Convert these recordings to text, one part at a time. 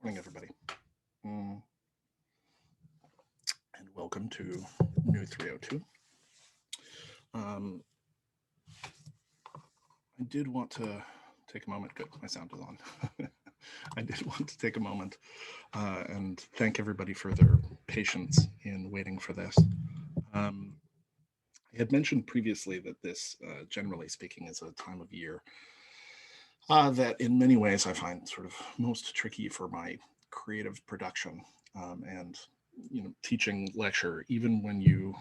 Morning, everybody, and welcome to NEW302. I did want to take a moment. Good, my sound is on. I did want to take a moment and thank everybody for their patience in waiting for this. I had mentioned previously that this, generally speaking, is a time of year that in many ways I find sort of most tricky for my creative production and teaching lecture, even when you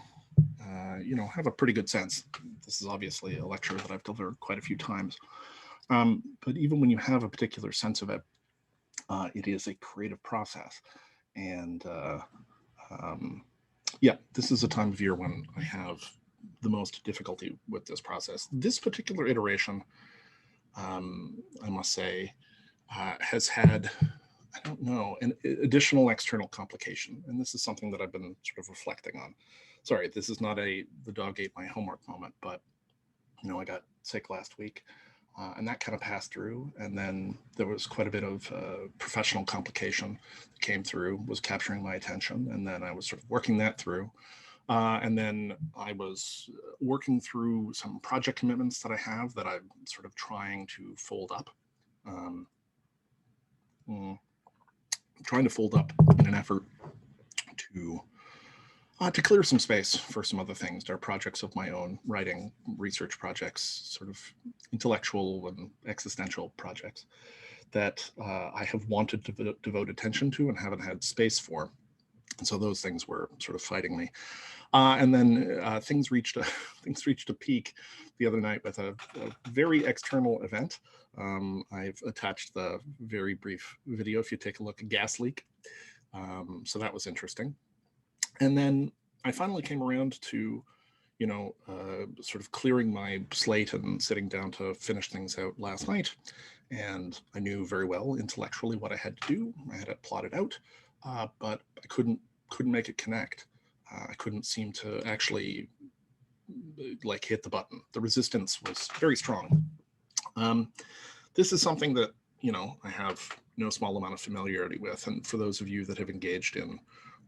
have a pretty good sense. This is obviously a lecture that I've delivered quite a few times, but even when you have a particular sense of it, it is a creative process. And this is a time of year when I have the most difficulty with this process. This particular iteration, I must say, has had, I don't know, an additional external complication. And this is something that I've been sort of reflecting on. Sorry, this is not the dog ate my homework moment, but, I got sick last week and that kind of passed through. And then there was quite a bit of professional complication that came through, was capturing my attention. And then I was sort of working that through. And then I was working through some project commitments that I have that I'm sort of trying to fold up. Trying to fold up in an effort to clear some space for some other things. There are projects of my own, writing, research projects, sort of intellectual and existential projects that I have wanted to devote attention to and haven't had space for. And so those things were sort of fighting me. And then things reached a peak the other night with a very external event. I've attached the very brief video if you take a look, a gas leak. So that was interesting. And then I finally came around to, sort of clearing my slate and sitting down to finish things out last night. And I knew very well intellectually what I had to do. I had it plotted out, but I couldn't make it connect. I couldn't seem to actually hit the button. The resistance was very strong. This is something that, I have no small amount of familiarity with. And for those of you that have engaged in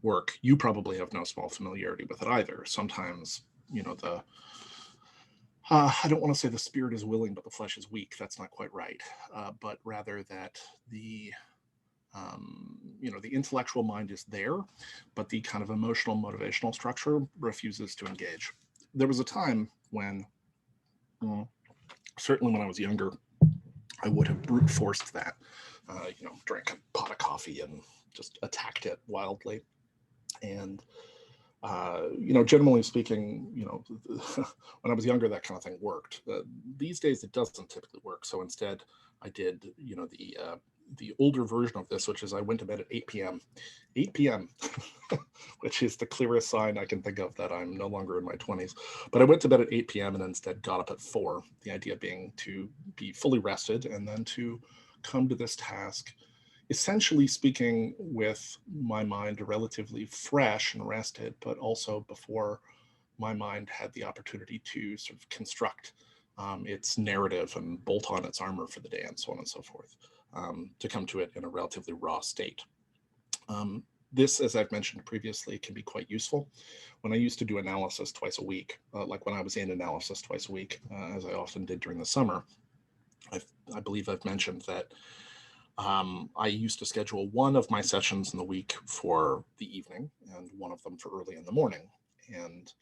work, you probably have no small familiarity with it either. Sometimes, I don't want to say the spirit is willing, but the flesh is weak. That's not quite right. But rather that the intellectual mind is there, but the kind of emotional motivational structure refuses to engage. There was a time when, certainly when I was younger, I would have brute forced that, drank a pot of coffee and just attacked it wildly. And, generally speaking, when I was younger, that kind of thing worked. These days, it doesn't typically work. So instead, I did, the older version of this, which is I went to bed at 8 p.m. 8 p.m., which is the clearest sign I can think of that I'm no longer in my 20s. But I went to bed at 8 p.m. and instead got up at 4, the idea being to be fully rested and then to come to this task, essentially speaking, with my mind relatively fresh and rested, but also before my mind had the opportunity to sort of construct its narrative and bolt on its armor for the day and so on and so forth. To come to it in a relatively raw state. This, as I've mentioned previously, can be quite useful. When I used to do analysis twice a week, like when I was in analysis twice a week, as I often did during the summer, I believe I've mentioned that I used to schedule one of my sessions in the week for the evening and one of them for early in the morning. And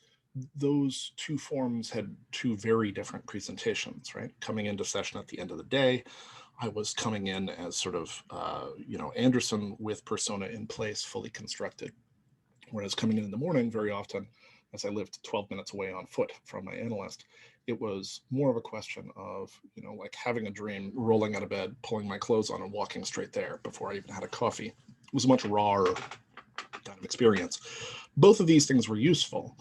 those two forms had two very different presentations, right? Coming into session at the end of the day, I was coming in as sort of, Anderson with persona in place, fully constructed. Whereas coming in the morning, very often, as I lived 12 minutes away on foot from my analyst, it was more of a question of, like having a dream, rolling out of bed, pulling my clothes on and walking straight there before I even had a coffee. It was a much rawer kind of experience. Both of these things were useful.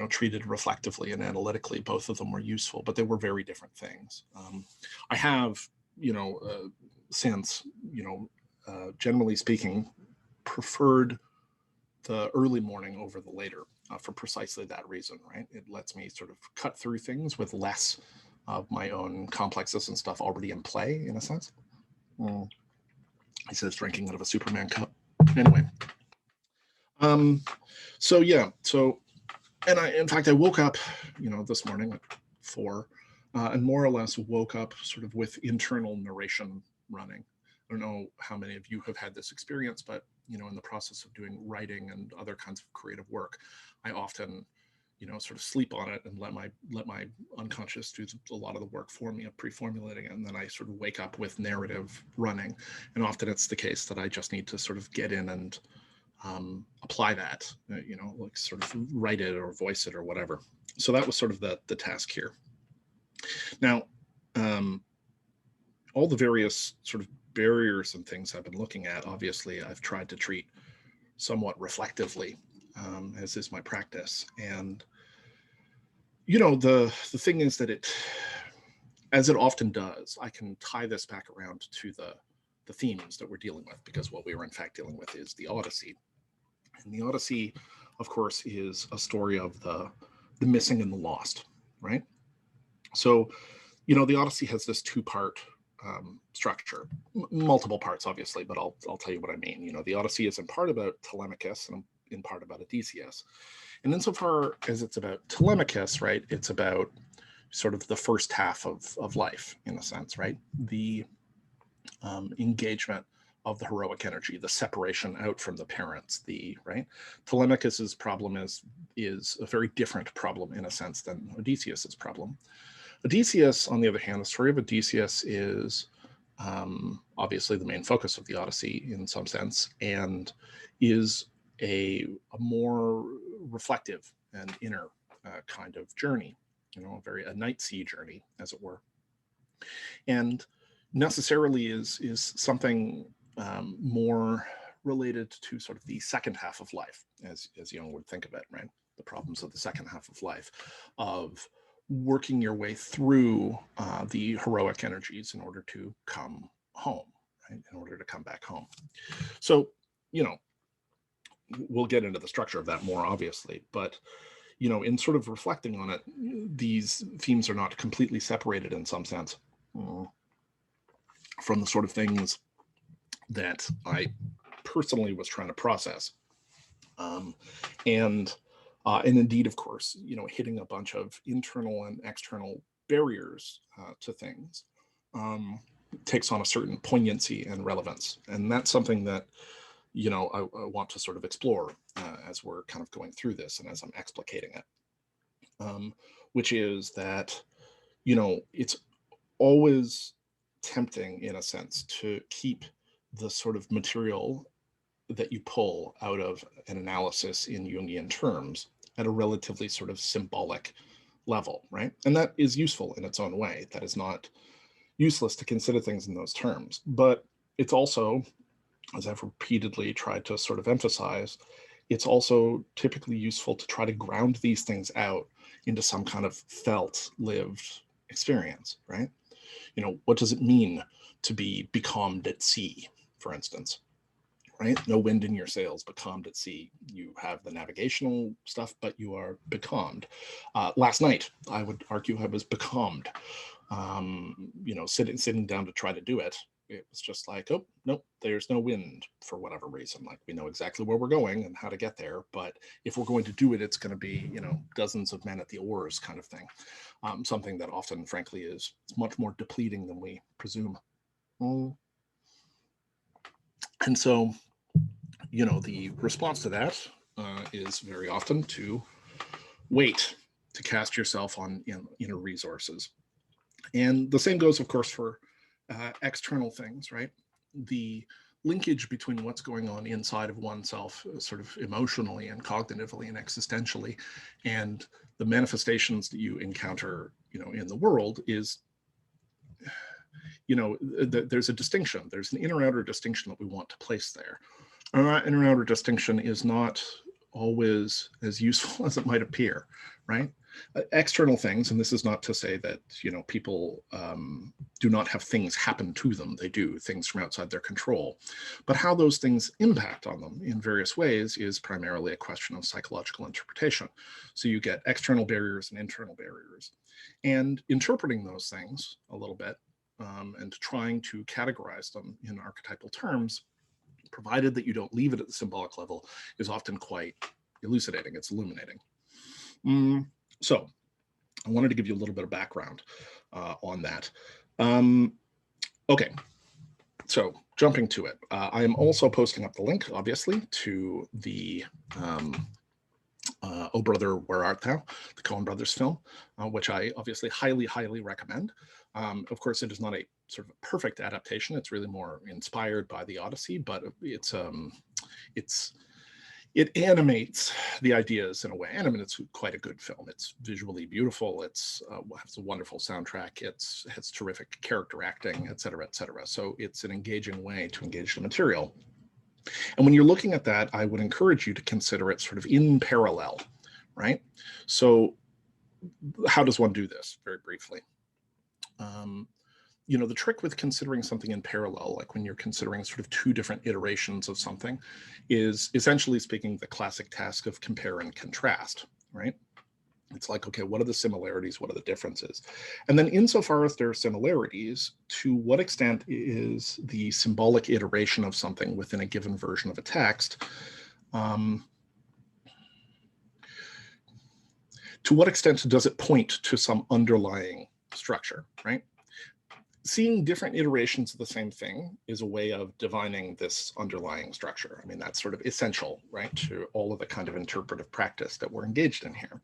Treated reflectively and analytically, both of them were useful, but they were very different things. I have, since, generally speaking, preferred the early morning over the later for precisely that reason, right? It lets me sort of cut through things with less of my own complexes and stuff already in play, in a sense. He says drinking out of a Superman cup. Anyway. So yeah, so, and in fact, I woke up, this morning at 4, and more or less woke up sort of with internal narration running. I don't know how many of you have had this experience, but, in the process of doing writing and other kinds of creative work, I often, sort of sleep on it and let my unconscious do a lot of the work for me of pre-formulating it. And then I sort of wake up with narrative running. And often it's the case that I just need to sort of get in and apply that, like sort of write it or voice it or whatever. So that was sort of the task here. Now, all the various sort of barriers and things I've been looking at, obviously, I've tried to treat somewhat reflectively, as is my practice. And, the thing is that as it often does, I can tie this back around to the themes that we're dealing with, because what we were in fact dealing with is the Odyssey. And the Odyssey, of course, is a story of the missing and the lost, right? So, the Odyssey has this 2-part structure, multiple parts, obviously, but I'll tell you what I mean. The Odyssey is in part about Telemachus and in part about Odysseus. And insofar as it's about Telemachus, right, it's about sort of the first half of life, in a sense, right? The engagement of the heroic energy, the separation out from the parents, right? Telemachus's problem is a very different problem, in a sense, than Odysseus's problem. Odysseus, on the other hand, the story of Odysseus is obviously the main focus of the Odyssey in some sense, and is a more reflective and inner kind of journey, a night sea journey, as it were. And necessarily is something more related to sort of the second half of life, as Jung would think of it, right? The problems of the second half of life, of working your way through the heroic energies in order to come home, right? In order to come back home. So, we'll get into the structure of that more, obviously, but in sort of reflecting on it, these themes are not completely separated in some sense from the sort of things that I personally was trying to process. And indeed, of course, hitting a bunch of internal and external barriers to things takes on a certain poignancy and relevance. And that's something that, I want to sort of explore as we're kind of going through this and as I'm explicating it, which is that, it's always tempting, in a sense, to keep the sort of material that you pull out of an analysis in Jungian terms at a relatively sort of symbolic level, right? And that is useful in its own way. That is not useless to consider things in those terms. But it's also, as I've repeatedly tried to sort of emphasize, it's also typically useful to try to ground these things out into some kind of felt, lived experience, right? What does it mean to be becalmed at sea, for instance? Right? No wind in your sails, becalmed at sea. You have the navigational stuff, but you are becalmed. Last night, I would argue I was becalmed. Sitting down to try to do it. It was just like, oh, nope, there's no wind for whatever reason. Like, we know exactly where we're going and how to get there. But if we're going to do it, it's going to be, dozens of men at the oars kind of thing. Something that often, frankly, is much more depleting than we presume. And so, the response to that is very often to wait, to cast yourself on inner resources. And the same goes, of course, for external things, right? The linkage between what's going on inside of oneself, sort of emotionally and cognitively and existentially, and the manifestations that you encounter, in the world is, there's a distinction. There's an inner-outer distinction that we want to place there. Our inner-outer distinction is not always as useful as it might appear, right? External things, and this is not to say that, people do not have things happen to them. They do, things from outside their control. But how those things impact on them in various ways is primarily a question of psychological interpretation. So you get external barriers and internal barriers. And interpreting those things a little bit and trying to categorize them in archetypal terms, provided that you don't leave it at the symbolic level, is often quite elucidating. It's illuminating. So I wanted to give you a little bit of background on that. Okay, so jumping to it, I am also posting up the link, obviously, to the Oh Brother, Where Art Thou?, the Coen Brothers film, which I obviously highly recommend. Of course, it is not a sort of perfect adaptation. It's really more inspired by the Odyssey, but it animates the ideas in a way. And I mean, it's quite a good film. It's visually beautiful. It's has a wonderful soundtrack. It has terrific character acting, et cetera, et cetera. So it's an engaging way to engage the material. And when you're looking at that, I would encourage you to consider it sort of in parallel, right? So how does one do this? Very briefly. You know, the trick with considering something in parallel, like when you're considering sort of two different iterations of something, is essentially speaking the classic task of compare and contrast, right? It's like, okay, what are the similarities? What are the differences? And then insofar as there are similarities, to what extent is the symbolic iteration of something within a given version of a text, to what extent does it point to some underlying structure, right? Seeing different iterations of the same thing is a way of divining this underlying structure. I mean, that's sort of essential, right, to all of the kind of interpretive practice that we're engaged in here.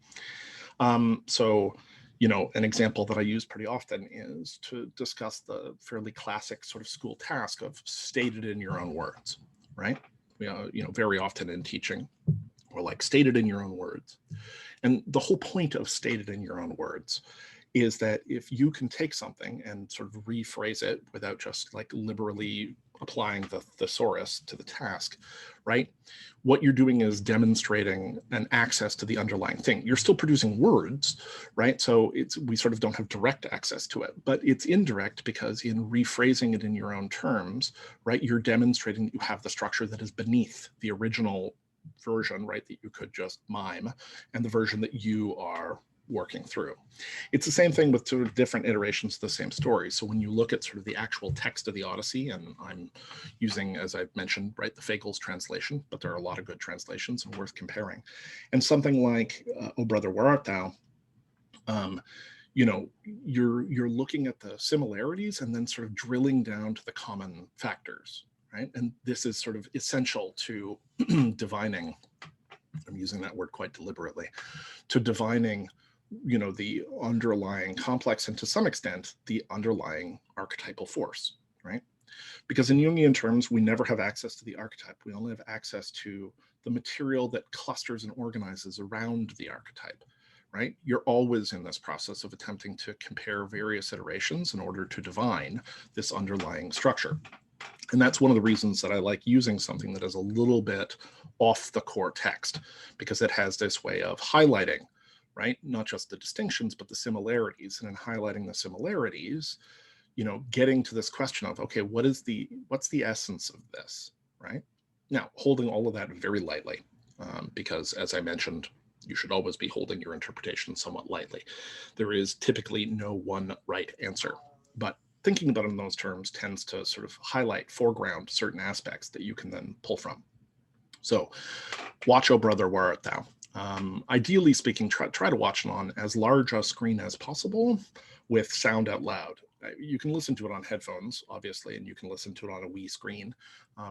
So, you know, an example that I use pretty often is to discuss the fairly classic sort of school task of state it in your own words, right? You know, very often in teaching, or like state it in your own words. And the whole point of state it in your own words is that if you can take something and sort of rephrase it without just like liberally applying the thesaurus to the task, right? What you're doing is demonstrating an access to the underlying thing. You're still producing words, right? So we sort of don't have direct access to it, but it's indirect because in rephrasing it in your own terms, right, you're demonstrating that you have the structure that is beneath the original version, right, that you could just mime, and the version that you are working through. It's the same thing with sort of different iterations of the same story. So when you look at sort of the actual text of the Odyssey, and I'm using, as I've mentioned, right, the Fagles translation, but there are a lot of good translations and worth comparing. And something like Oh Brother, Where Art Thou? You know, you're looking at the similarities and then sort of drilling down to the common factors, right? And this is sort of essential to divining, I'm using that word quite deliberately, to divining, you know, the underlying complex and to some extent the underlying archetypal force, right? Because in Jungian terms, we never have access to the archetype. We only have access to the material that clusters and organizes around the archetype, right? You're always in this process of attempting to compare various iterations in order to divine this underlying structure. And that's one of the reasons that I like using something that is a little bit off the core text, because it has this way of highlighting, right, not just the distinctions, but the similarities. And in highlighting the similarities, you know, getting to this question of, okay, what's the essence of this, right? Now, holding all of that very lightly, because as I mentioned, you should always be holding your interpretation somewhat lightly. There is typically no one right answer, but thinking about it in those terms tends to sort of foreground certain aspects that you can then pull from. So watch Oh Brother, Where Art Thou? Ideally speaking, try to watch it on as large a screen as possible with sound out loud. You can listen to it on headphones, obviously, and you can listen to it on a Wii screen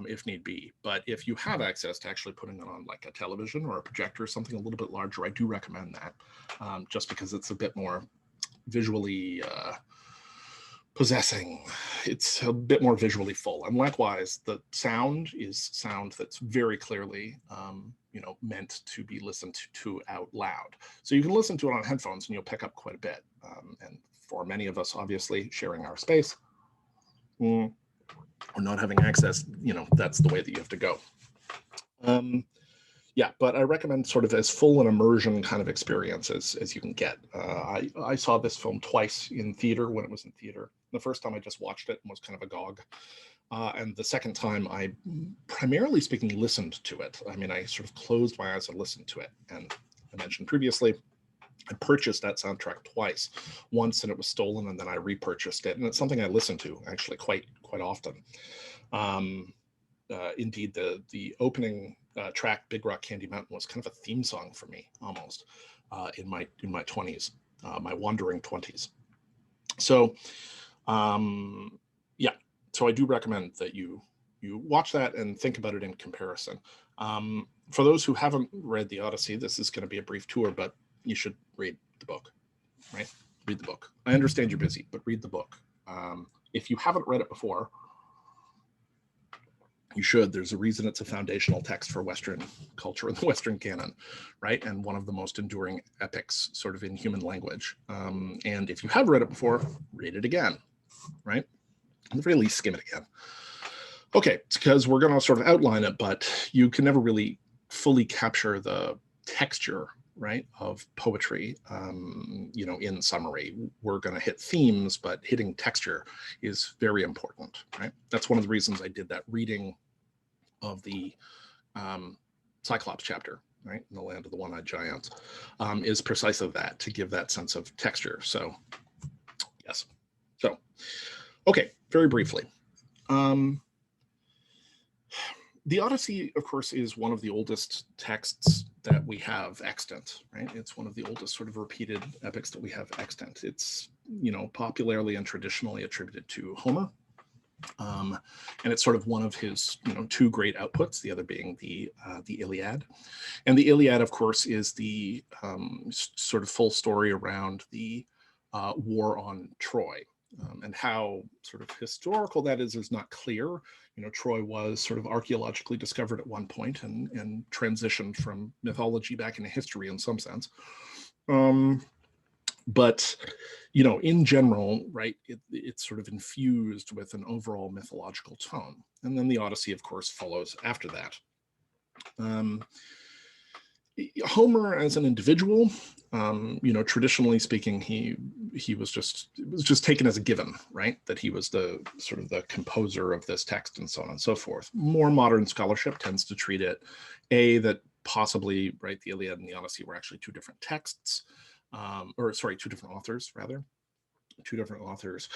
if need be. But if you have access to actually putting it on like a television or a projector or something a little bit larger, I do recommend that, just because it's a bit more visually possessing. It's a bit more visually full. And likewise, the sound is sound that's very clearly you know, meant to be listened to out loud. So you can listen to it on headphones and you'll pick up quite a bit. And for many of us, obviously, sharing our space or not having access, you know, that's the way that you have to go. Yeah, but I recommend sort of as full an immersion kind of experience as you can get. I saw this film twice in theater when it was in theater. The first time I just watched it and was kind of agog. And the second time I, primarily speaking, listened to it. I mean, I sort of closed my eyes and listened to it. And I mentioned previously, I purchased that soundtrack twice, once and it was stolen, and then I repurchased it, and it's something I listen to actually quite often. Indeed, the opening track, Big Rock Candy Mountain, was kind of a theme song for me almost in my 20s, my wandering 20s. So yeah, so I do recommend that you watch that and think about it in comparison. For those who haven't read the Odyssey, this is going to be a brief tour, but you should read the book, right? Read the book. I understand you're busy, but read the book. If you haven't read it before, you should. There's a reason it's a foundational text for Western culture and the Western canon, right? And one of the most enduring epics sort of in human language. And if you have read it before, read it again, right? At the very least, skim it again. Okay, it's because we're going to sort of outline it, but you can never really fully capture the texture, right, of poetry, you know, in summary. We're going to hit themes, but hitting texture is very important, right? That's one of the reasons I did that reading of the Cyclops chapter, right, in the land of the one-eyed giants, is precisely that, to give that sense of texture. So, yes. So, okay, very briefly. The Odyssey, of course, is one of the oldest texts that we have extant, right? It's one of the oldest sort of repeated epics that we have extant. It's, you know, popularly and traditionally attributed to Homer. And it's sort of one of his, you know, two great outputs, the other being the Iliad. And the Iliad, of course, is the sort of full story around the war on Troy. And how sort of historical that is not clear. You know, Troy was sort of archaeologically discovered at one point and transitioned from mythology back into history in some sense. But, you know, in general, right, it's sort of infused with an overall mythological tone. And then the Odyssey, of course, follows after that. Homer as an individual, you know, traditionally speaking, he was just taken as a given, right? That he was the sort of the composer of this text and so on and so forth. More modern scholarship tends to treat it, that possibly, right, the Iliad and the Odyssey were actually two different texts, or sorry, two different authors rather. Two different authors,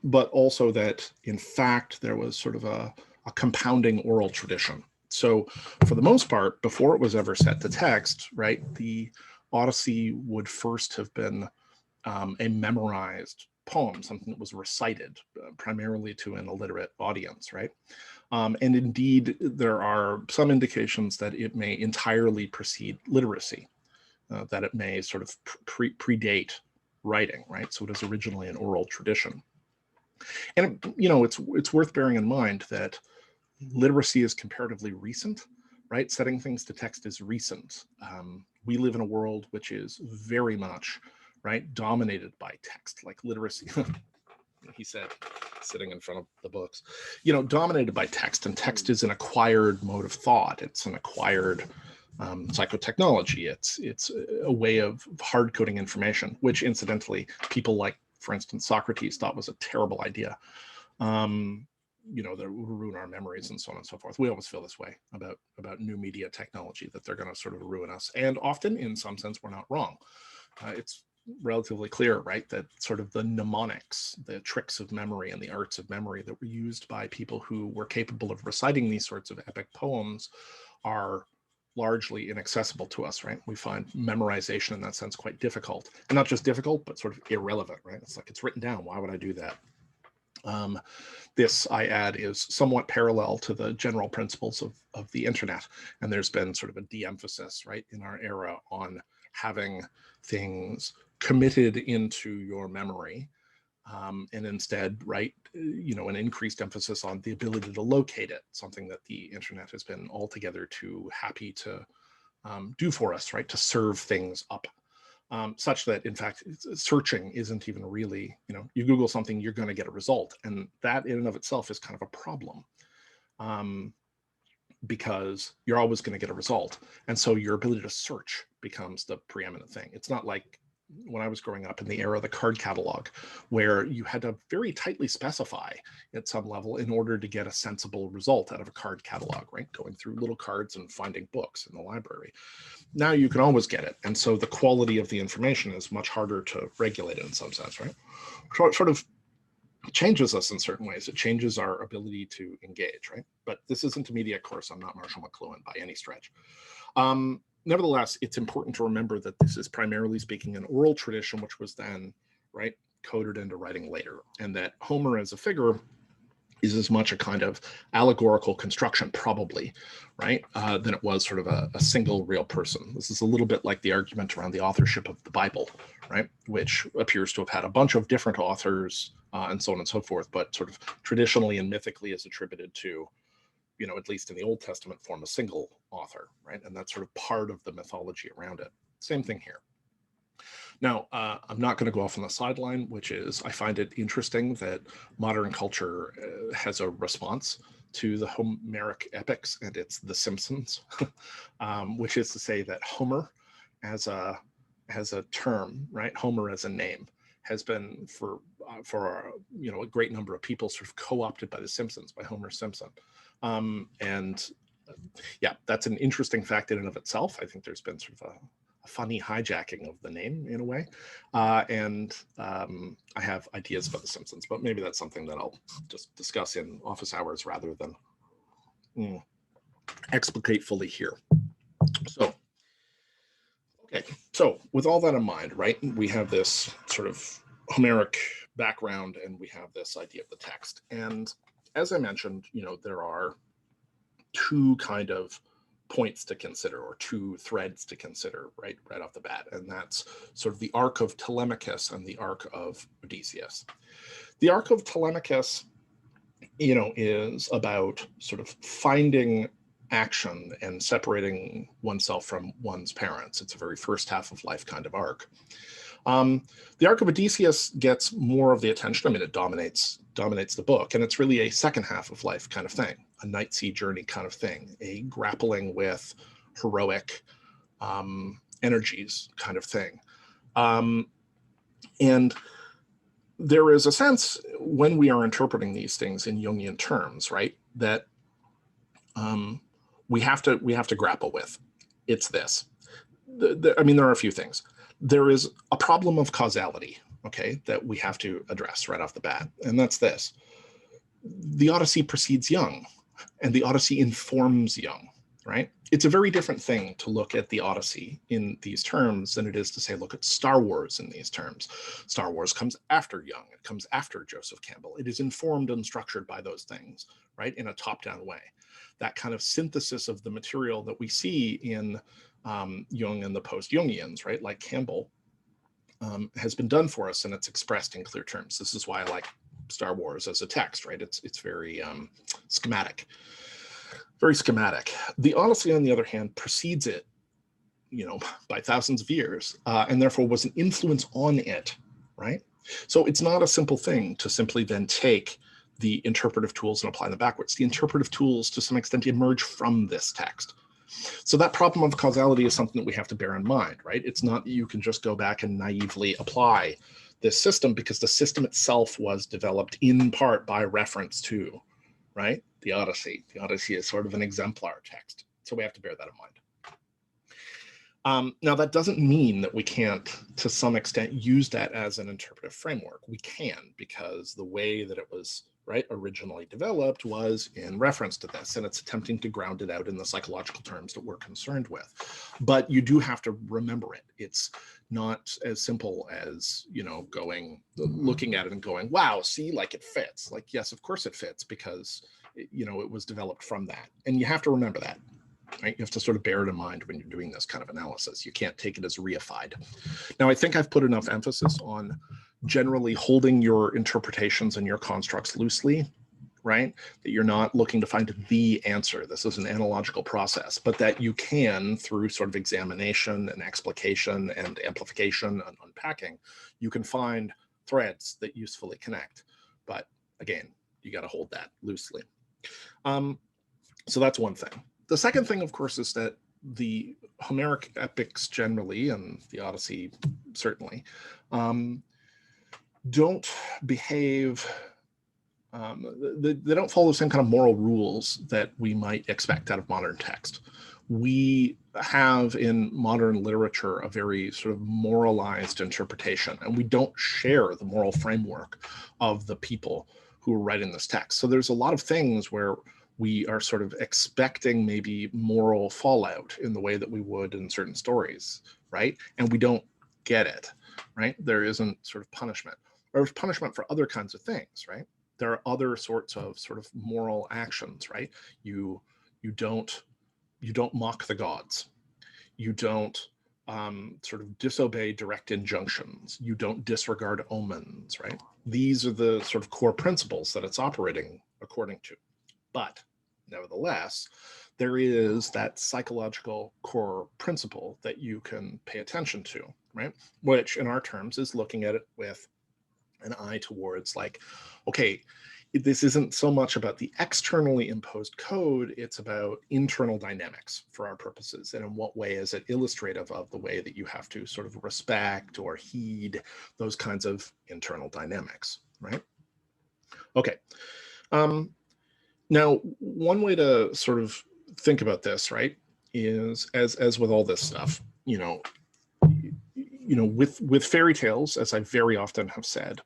but also that in fact there was sort of a compounding oral tradition. So for the most part, before it was ever set to text, right, the Odyssey would first have been a memorized poem, something that was recited primarily to an illiterate audience, right? And indeed, there are some indications that it may entirely precede literacy, that it may sort of predate writing, right? So it is originally an oral tradition. And, you know, it's worth bearing in mind that literacy is comparatively recent, right? Setting things to text is recent. We live in a world which is very much, right, dominated by text, like literacy. He said, sitting in front of the books, you know, dominated by text, and text is an acquired mode of thought. It's an acquired psychotechnology. It's a way of hard coding information, which incidentally, people like, for instance, Socrates thought was a terrible idea. You know, that will ruin our memories and so on and so forth. We always feel this way about new media technology, that they're going to sort of ruin us. And often, in some sense, we're not wrong. It's relatively clear, right, that sort of the mnemonics, the tricks of memory and the arts of memory that were used by people who were capable of reciting these sorts of epic poems are largely inaccessible to us, right? We find memorization in that sense quite difficult, and not just difficult, but sort of irrelevant, right? It's like, it's written down. Why would I do that? This, I add, is somewhat parallel to the general principles of the internet. And there's been sort of a de-emphasis, right, in our era on having things committed into your memory, and instead, right, you know, an increased emphasis on the ability to locate it, something that the internet has been altogether too happy to do for us, right, to serve things up. Such that, in fact, searching isn't even really, you know, you Google something, you're going to get a result. And that in and of itself is kind of a problem, because you're always going to get a result. And so your ability to search becomes the preeminent thing. It's not like when I was growing up in the era of the card catalog, where you had to very tightly specify at some level in order to get a sensible result out of a card catalog, right? Going through little cards and finding books in the library. Now you can always get it. And so the quality of the information is much harder to regulate in some sense, right? So it sort of changes us in certain ways. It changes our ability to engage, right? But this isn't a media course. I'm not Marshall McLuhan by any stretch. Nevertheless, it's important to remember that this is primarily speaking an oral tradition, which was then, right, coded into writing later, and that Homer as a figure is as much a kind of allegorical construction, probably, right, than it was sort of a single real person. This is a little bit like the argument around the authorship of the Bible, right, which appears to have had a bunch of different authors and so on and so forth, but sort of traditionally and mythically is attributed to, you know, at least in the Old Testament form, a single author, right? And that's sort of part of the mythology around it. Same thing here. Now, I'm not going to go off on the sideline, which is I find it interesting that modern culture has a response to the Homeric epics, and it's The Simpsons, which is to say that Homer as a term, right? Homer as a name has been for you know, a great number of people sort of co-opted by The Simpsons, by Homer Simpson. Yeah, that's an interesting fact in and of itself. I think there's been sort of a funny hijacking of the name in a way. I have ideas about The Simpsons, but maybe that's something that I'll just discuss in office hours rather than explicate fully here. So, okay, so with all that in mind, right, we have this sort of Homeric background and we have this idea of the text. And as I mentioned, you know, there are two kind of points to consider, or two threads to consider right off the bat, and that's sort of the Arc of Telemachus and the Arc of Odysseus. The Arc of Telemachus, you know, is about sort of finding action and separating oneself from one's parents. It's a very first half of life kind of arc. The Arc of Odysseus gets more of the attention. I mean, it dominates the book, and it's really a second half of life kind of thing, a night sea journey kind of thing, a grappling with heroic energies kind of thing. And there is a sense when we are interpreting these things in Jungian terms, right, that we have to grapple with. It's this. I mean, there are a few things. There is a problem of causality, okay, that we have to address right off the bat, and that's this. The Odyssey precedes young, and the Odyssey informs young, right? It's a very different thing to look at the Odyssey in these terms than it is to say, look at Star Wars in these terms. Star Wars comes after Young. It comes after Joseph Campbell. It is informed and structured by those things, right, in a top-down way. That kind of synthesis of the material that we see in Jung and the post-Jungians, right, like Campbell, has been done for us, and it's expressed in clear terms. This is why I like Star Wars as a text, right? It's very schematic, very schematic. The Odyssey, on the other hand, precedes it, you know, by thousands of years, and therefore was an influence on it, right? So it's not a simple thing to simply then take the interpretive tools and apply them backwards. The interpretive tools, to some extent, emerge from this text. So that problem of causality is something that we have to bear in mind, right? It's not that you can just go back and naively apply this system, because the system itself was developed in part by reference to, right, the Odyssey. The Odyssey is sort of an exemplar text. So we have to bear that in mind. Now, that doesn't mean that we can't, to some extent, use that as an interpretive framework. We can, because the way that it was, right, originally developed was in reference to this, and it's attempting to ground it out in the psychological terms that we're concerned with. But you do have to remember it. It's not as simple as, you know, looking at it and going, wow, see, like it fits. Like, yes, of course it fits, because, you know, it was developed from that. And you have to remember that, right? You have to sort of bear it in mind when you're doing this kind of analysis. You can't take it as reified. Now, I think I've put enough emphasis on generally holding your interpretations and your constructs loosely, right? That you're not looking to find the answer. This is an analogical process, but that you can, through sort of examination and explication and amplification and unpacking, you can find threads that usefully connect. But again, you got to hold that loosely. So that's one thing. The second thing, of course, is that the Homeric epics generally, and the Odyssey certainly, don't behave, they don't follow the same kind of moral rules that we might expect out of modern text. We have in modern literature a very sort of moralized interpretation, and we don't share the moral framework of the people who are writing this text. So there's a lot of things where we are sort of expecting maybe moral fallout in the way that we would in certain stories, right? And we don't get it, right? There isn't sort of punishment. There's punishment for other kinds of things, right? There are other sorts of sort of moral actions, right? You don't mock the gods. You don't sort of disobey direct injunctions. You don't disregard omens, right? These are the sort of core principles that it's operating according to. But nevertheless, there is that psychological core principle that you can pay attention to, right? Which in our terms is looking at it with an eye towards like, okay, this isn't so much about the externally imposed code, it's about internal dynamics for our purposes. And in what way is it illustrative of the way that you have to sort of respect or heed those kinds of internal dynamics, right? Okay. Now, one way to sort of think about this, right, is as with all this stuff, with fairy tales, as I very often have said,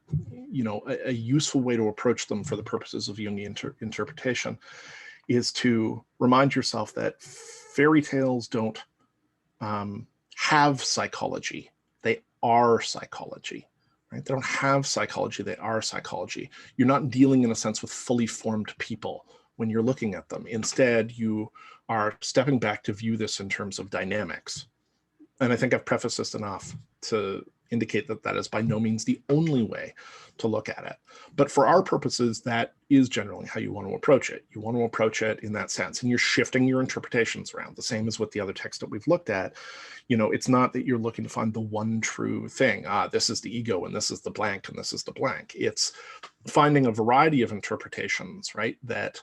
a useful way to approach them for the purposes of Jungian interpretation is to remind yourself that fairy tales don't have psychology. They are psychology, right? They don't have psychology. They are psychology. You're not dealing in a sense with fully formed people when you're looking at them. Instead, you are stepping back to view this in terms of dynamics. And I think I've prefaced this enough to indicate that that is by no means the only way to look at it. But for our purposes, that is generally how you want to approach it. You want to approach it in that sense, and you're shifting your interpretations around, the same as with the other text that we've looked at. It's not that you're looking to find the one true thing. This is the ego, and this is the blank, and this is the blank. It's finding a variety of interpretations, right, that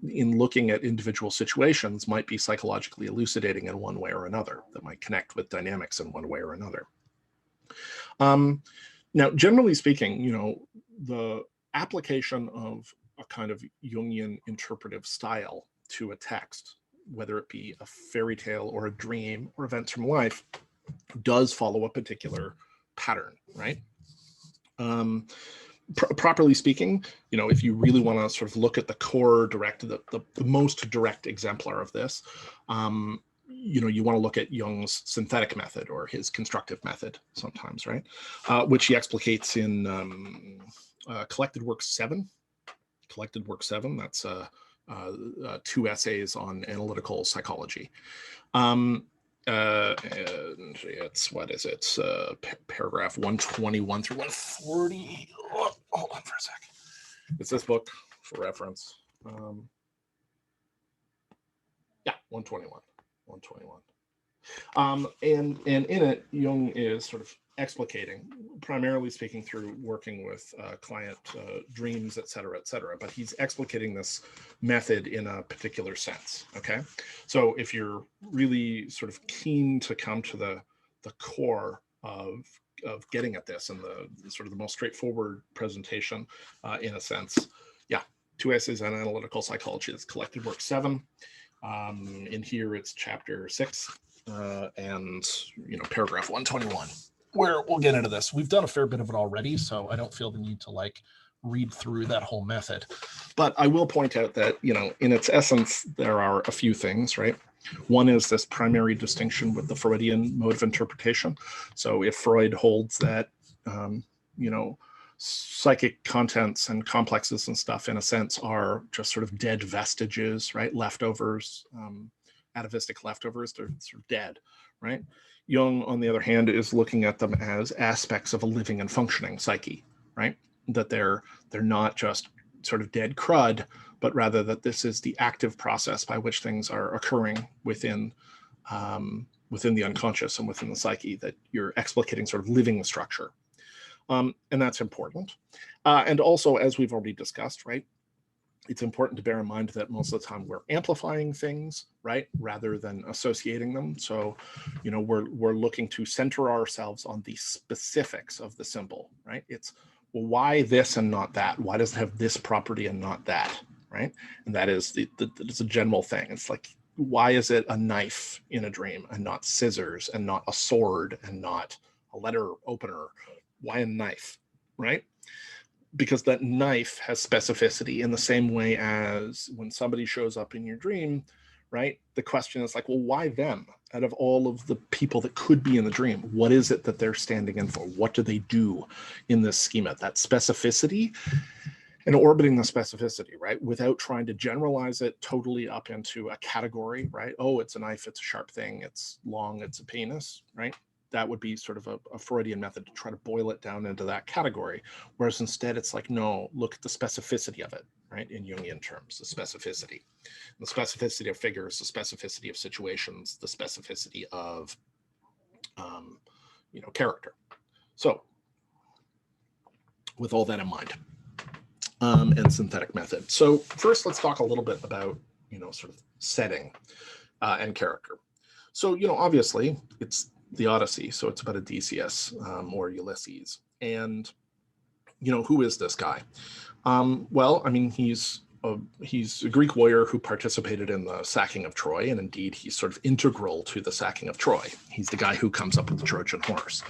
in looking at individual situations might be psychologically elucidating in one way or another, that might connect with dynamics in one way or another. Now, generally speaking, the application of a kind of Jungian interpretive style to a text, whether it be a fairy tale or a dream or events from life, does follow a particular pattern, right? Properly speaking, if you really want to sort of look at the core direct, the most direct exemplar of this, you want to look at Jung's synthetic method or his constructive method sometimes, right? Which he explicates in Collected Work 7. Collected Work 7, that's 2 essays on analytical psychology. And it's, what is it? Paragraph 121 through 140. Oh, hold on for a sec. It's this book for reference. Yeah, 121. 121. And in it, Jung is sort of explicating, primarily speaking through working with client dreams, et cetera, but he's explicating this method in a particular sense, okay? So if you're really sort of keen to come to the core of getting at this and the sort of the most straightforward presentation in a sense, yeah, 2 essays on analytical psychology. That's Collected Work 7. In here it's chapter 6 and paragraph 121, where we'll get into this. We've done a fair bit of it already, so I don't feel the need to read through that whole method. But I will point out that, in its essence, there are a few things, right? One is this primary distinction with the Freudian mode of interpretation. So if Freud holds that, psychic contents and complexes and stuff, in a sense, are just sort of dead vestiges, right? Leftovers, atavistic leftovers, they're sort of dead, right? Jung, on the other hand, is looking at them as aspects of a living and functioning psyche, right? That they're not just sort of dead crud, but rather that this is the active process by which things are occurring within the unconscious and within the psyche, that you're explicating sort of living structure. And that's important. And also, as we've already discussed, right, it's important to bear in mind that most of the time we're amplifying things, right, rather than associating them. So, you know, we're looking to center ourselves on the specifics of the symbol, right? It's, well, why this and not that? Why does it have this property and not that, right? And that is it's a general thing. It's like, why is it a knife in a dream and not scissors and not a sword and not a letter opener? Why a knife, right? Because that knife has specificity in the same way as when somebody shows up in your dream, right? The question is like, well, why them? Out of all of the people that could be in the dream, what is it that they're standing in for? What do they do in this schema? That specificity and orbiting the specificity, right? Without trying to generalize it totally up into a category, right? Oh, it's a knife, it's a sharp thing, it's long, it's a penis, right? That would be sort of a Freudian method to try to boil it down into that category. Whereas instead it's like, no, look at the specificity of it, right? In Jungian terms, the specificity. The specificity of figures, the specificity of situations, the specificity of, you know, character. So with all that in mind, and synthetic method. So first, let's talk a little bit about, you know, sort of setting and character. So, you know, obviously it's the Odyssey, so it's about Odysseus or Ulysses. And, you know, who is this guy? Well, I mean, he's a Greek warrior who participated in the sacking of Troy, and indeed he's sort of integral to the sacking of Troy. He's the guy who comes up with the Trojan Horse.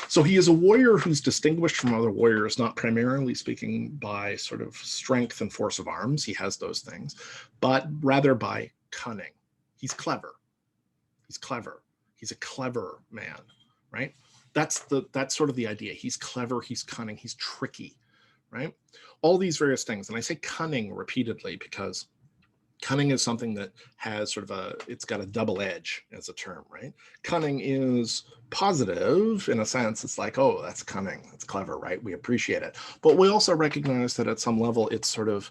So he is a warrior who's distinguished from other warriors, not primarily speaking by sort of strength and force of arms, he has those things, but rather by cunning. He's clever. He's clever. He's a clever man, right? That's sort of the idea. He's clever, he's cunning, he's tricky, right? All these various things. And I say cunning repeatedly because cunning is something that has sort of it's got a double edge as a term, right? Cunning is positive in a sense. It's like, oh, that's cunning, that's clever, right? We appreciate it. But we also recognize that at some level it's sort of,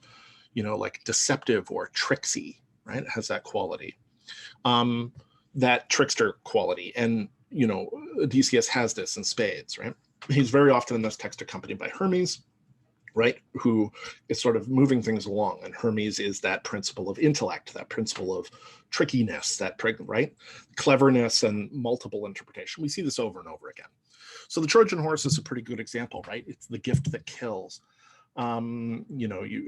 you know, like deceptive or tricksy, right? It has that quality, that trickster quality. And, you know, Odysseus has this in spades, right? He's very often in this text accompanied by Hermes, right, who is sort of moving things along. And Hermes is that principle of intellect, that principle of trickiness, that, right, cleverness and multiple interpretation. We see this over and over again. So the Trojan Horse is a pretty good example, right? It's the gift that kills. You know, you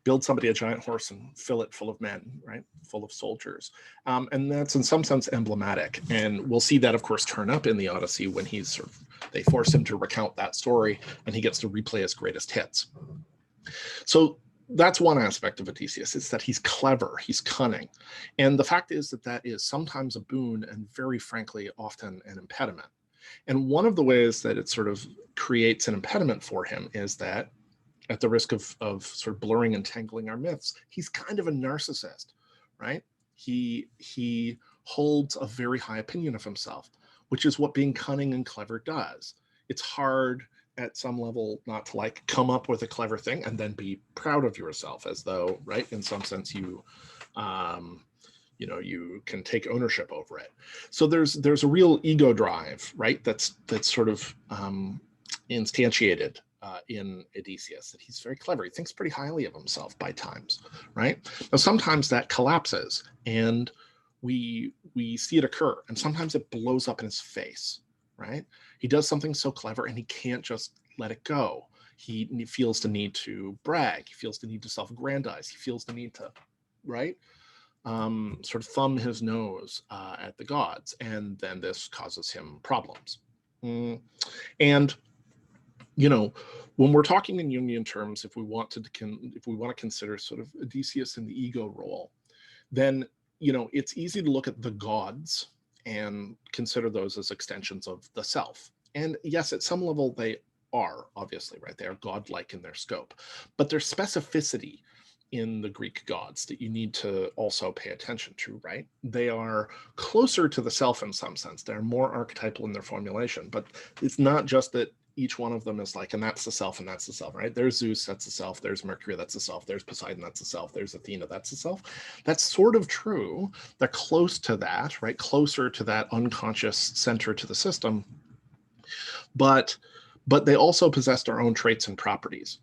build somebody a giant horse and fill it full of men, right? Full of soldiers. And that's in some sense emblematic. And we'll see that, of course, turn up in the Odyssey when he's sort of, they force him to recount that story and he gets to replay his greatest hits. So that's one aspect of Odysseus, is that he's clever, he's cunning. And the fact is that that is sometimes a boon and very frankly, often an impediment. And one of the ways that it sort of creates an impediment for him is that, at the risk of sort of blurring and tangling our myths, he's kind of a narcissist, right? He holds a very high opinion of himself, which is what being cunning and clever does. It's hard at some level not to like come up with a clever thing and then be proud of yourself as though, right, in some sense you, you know, you can take ownership over it. So there's a real ego drive, right? That's sort of instantiated in Odysseus, that he's very clever. He thinks pretty highly of himself by times, right? Now, sometimes that collapses and we see it occur, and sometimes it blows up in his face, right? He does something so clever and he can't just let it go. He feels the need to brag. He feels the need to self-aggrandize. He feels the need to, right? Sort of thumb his nose at the gods. And then this causes him problems. And you know, when we're talking in Jungian terms, if we want to consider sort of Odysseus in the ego role, then, you know, it's easy to look at the gods and consider those as extensions of the self. And yes, at some level they are, obviously, right? They are godlike in their scope, but there's specificity in the Greek gods that you need to also pay attention to, right? They are closer to the self in some sense. They're more archetypal in their formulation, but it's not just that each one of them is like, and that's the self, and that's the self, right? There's Zeus, that's the self. There's Mercury, that's the self. There's Poseidon, that's the self. There's Athena, that's the self. That's sort of true. They're close to that, right? Closer to that unconscious center to the system. But they also possess their own traits and properties.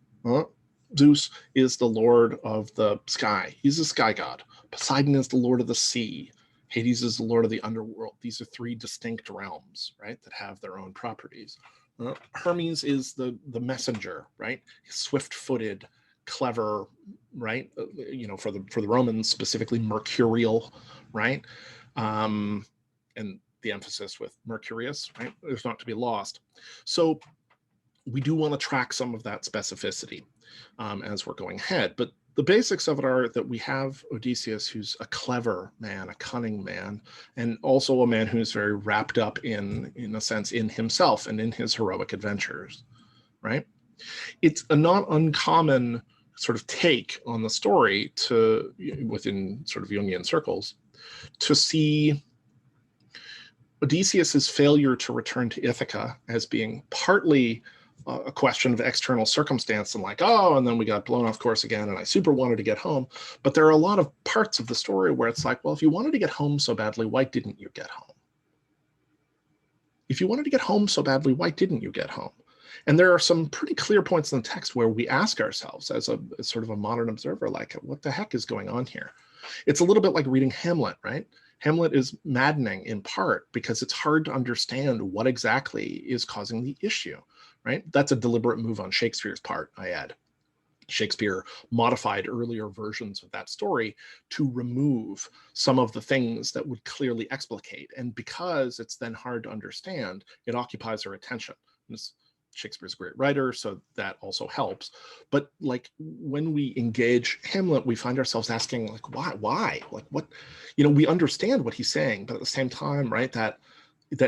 Zeus is the lord of the sky. He's a sky god. Poseidon is the lord of the sea. Hades is the lord of the underworld. These are three distinct realms, right, that have their own properties. Hermes is the messenger, right? Swift-footed, clever, right? You know, for the Romans, specifically mercurial, right? And the emphasis with Mercurius, right, is not to be lost. So we do want to track some of that specificity as we're going ahead. But the basics of it are that we have Odysseus, who's a clever man, a cunning man, and also a man who's very wrapped up in a sense, in himself and in his heroic adventures, right? It's a not uncommon sort of take on the story within sort of Jungian circles, to see Odysseus's failure to return to Ithaca as being partly a question of external circumstance and like, oh, and then we got blown off course again and I super wanted to get home. But there are a lot of parts of the story where it's like, well, if you wanted to get home so badly, why didn't you get home? If you wanted to get home so badly, why didn't you get home? And there are some pretty clear points in the text where we ask ourselves as sort of a modern observer, like, what the heck is going on here? It's a little bit like reading Hamlet, right? Hamlet is maddening in part because it's hard to understand what exactly is causing the issue, right? That's a deliberate move on Shakespeare's part, I add. Shakespeare modified earlier versions of that story to remove some of the things that would clearly explicate. And because it's then hard to understand, it occupies our attention. Shakespeare's a great writer, so that also helps. But like when we engage Hamlet, we find ourselves asking, like, why? Like, what? You know, we understand what he's saying, but at the same time, right, that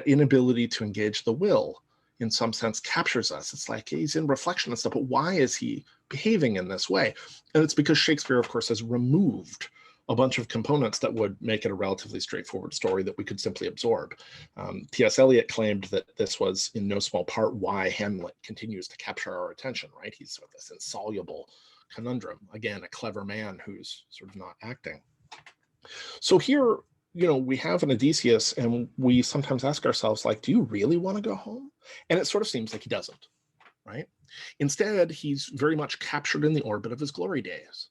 inability to engage the will in some sense captures us. It's like he's in reflection and stuff, but why is he behaving in this way? And it's because Shakespeare, of course, has removed a bunch of components that would make it a relatively straightforward story that we could simply absorb. T.S. Eliot claimed that this was in no small part why Hamlet continues to capture our attention, right? He's sort of this insoluble conundrum. Again, a clever man who's sort of not acting. So here, you know, we have an Odysseus and we sometimes ask ourselves, like, do you really want to go home? And it sort of seems like he doesn't, right? Instead, he's very much captured in the orbit of his glory days.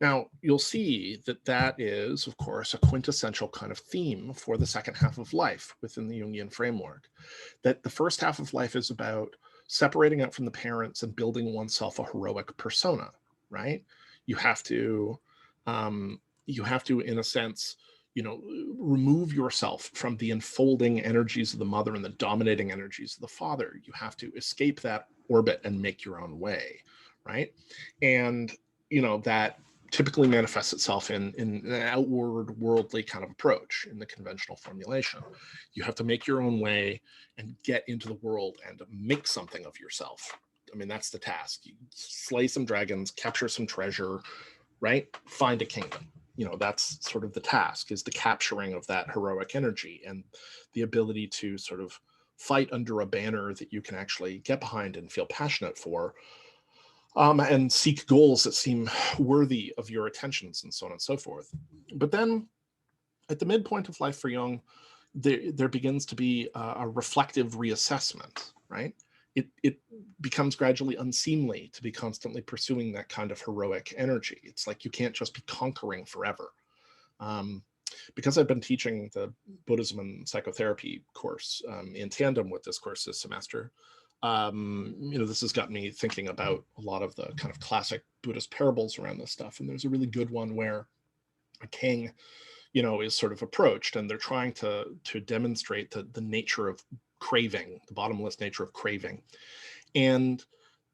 Now, you'll see that that is, of course, a quintessential kind of theme for the second half of life within the Jungian framework, that the first half of life is about separating out from the parents and building oneself a heroic persona, right? You have to, in a sense, you know, remove yourself from the enfolding energies of the mother and the dominating energies of the father. You have to escape that orbit and make your own way, right? And, you know, that typically manifests itself in an outward worldly kind of approach in the conventional formulation. You have to make your own way and get into the world and make something of yourself. I mean, that's the task. You slay some dragons, capture some treasure, right? Find a kingdom. You know, that's sort of the task, is the capturing of that heroic energy and the ability to sort of fight under a banner that you can actually get behind and feel passionate for. And seek goals that seem worthy of your attentions and so on and so forth. But then at the midpoint of life for Jung, there begins to be a reflective reassessment, right? It becomes gradually unseemly to be constantly pursuing that kind of heroic energy. It's like you can't just be conquering forever. Because I've been teaching the Buddhism and psychotherapy course in tandem with this course this semester, you know, this has got me thinking about a lot of the kind of classic Buddhist parables around this stuff. And there's a really good one where a king, you know, is sort of approached and they're trying to demonstrate the nature of craving, the bottomless nature of craving. And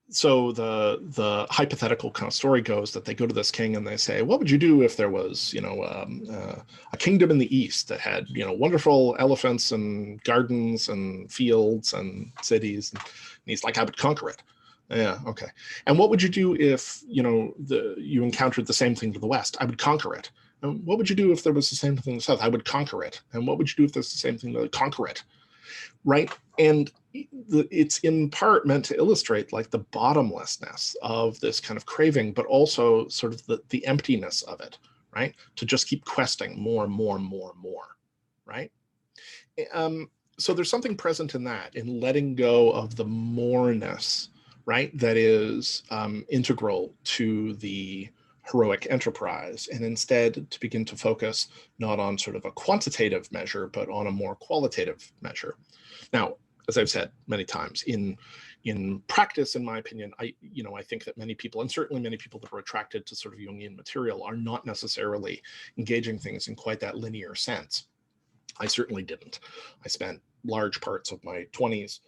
so the hypothetical kind of story goes that they go to this king and they say, what would you do if there was, you know, a kingdom in the east that had, you know, wonderful elephants and gardens and fields and cities? And he's like, I would conquer it. Yeah, okay. And what would you do if, you know, you encountered the same thing to the west? I would conquer it. And what would you do if there was the same thing to the south? I would conquer it. And what would you do if there's the same thing? I would conquer it. Right? And it's in part meant to illustrate like the bottomlessness of this kind of craving, but also sort of the emptiness of it, right? To just keep questing more and more and more and more, right? So there's something present in that, in letting go of the moreness, right, that is integral to the heroic enterprise, and instead to begin to focus not on sort of a quantitative measure, but on a more qualitative measure. Now, as I've said many times, in practice, in my opinion, I think that many people, and certainly many people that are attracted to sort of Jungian material, are not necessarily engaging things in quite that linear sense. I certainly didn't. I spent large parts of my 20s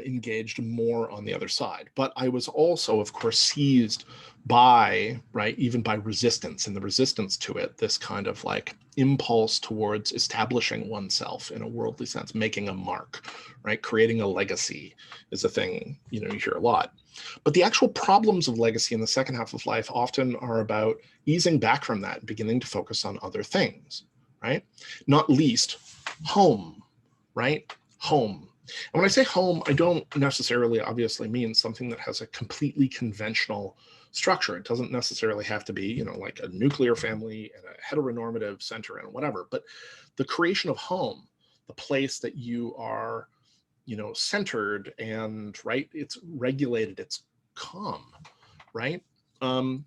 engaged more on the other side. But I was also, of course, seized by, right, even by resistance, and the resistance to it, this kind of like impulse towards establishing oneself in a worldly sense, making a mark, right, creating a legacy is a thing, you hear a lot. But the actual problems of legacy in the second half of life often are about easing back from that and beginning to focus on other things, right? Not least home, right? Home. And when I say home, I don't necessarily obviously mean something that has a completely conventional structure. It doesn't necessarily have to be, like a nuclear family and a heteronormative center and whatever, but the creation of home, the place that you are, centered and, right, it's regulated, it's calm, right? And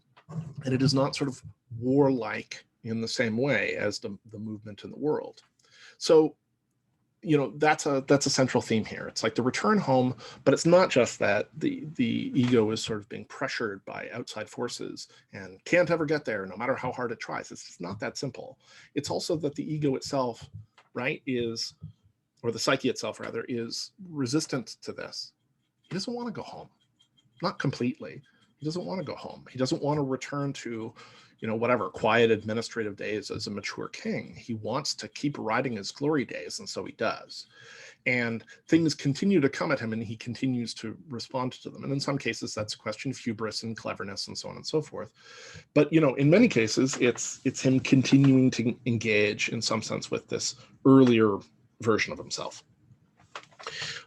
it is not sort of warlike in the same way as the movement in the world. So, that's a central theme here. It's like the return home, but it's not just that the ego is sort of being pressured by outside forces and can't ever get there no matter how hard it tries. It's just not that simple. It's also that the ego itself, right, or the psyche itself rather, is resistant to this. He doesn't want to go home, not completely. He doesn't want to go home. He doesn't want to return to, whatever, quiet administrative days as a mature king. He wants to keep riding his glory days, and so he does. And things continue to come at him, and he continues to respond to them. And in some cases, that's a question of hubris and cleverness and so on and so forth. But, in many cases, it's him continuing to engage in some sense with this earlier version of himself.